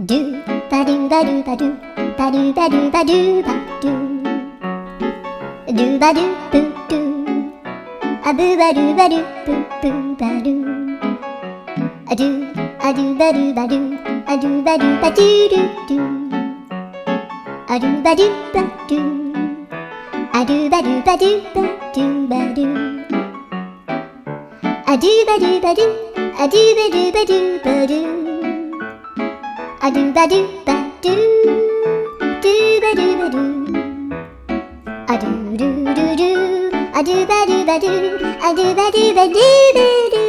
ドゥバドゥバドゥバドゥバドゥバドゥバドゥバドゥドゥバドゥブドゥアブバドゥバドゥブブバドゥアドゥアドゥバドゥバドゥアドゥバドゥバドゥドゥドゥアドゥバドゥバドゥアドゥバドゥバドゥバドゥバドゥアドゥバドゥバドゥアドゥバドゥバドゥバドゥアドゥバドゥバドゥドゥバドゥバドゥアドゥルルルアドゥバドゥバドゥアドゥバドゥバドゥバドゥ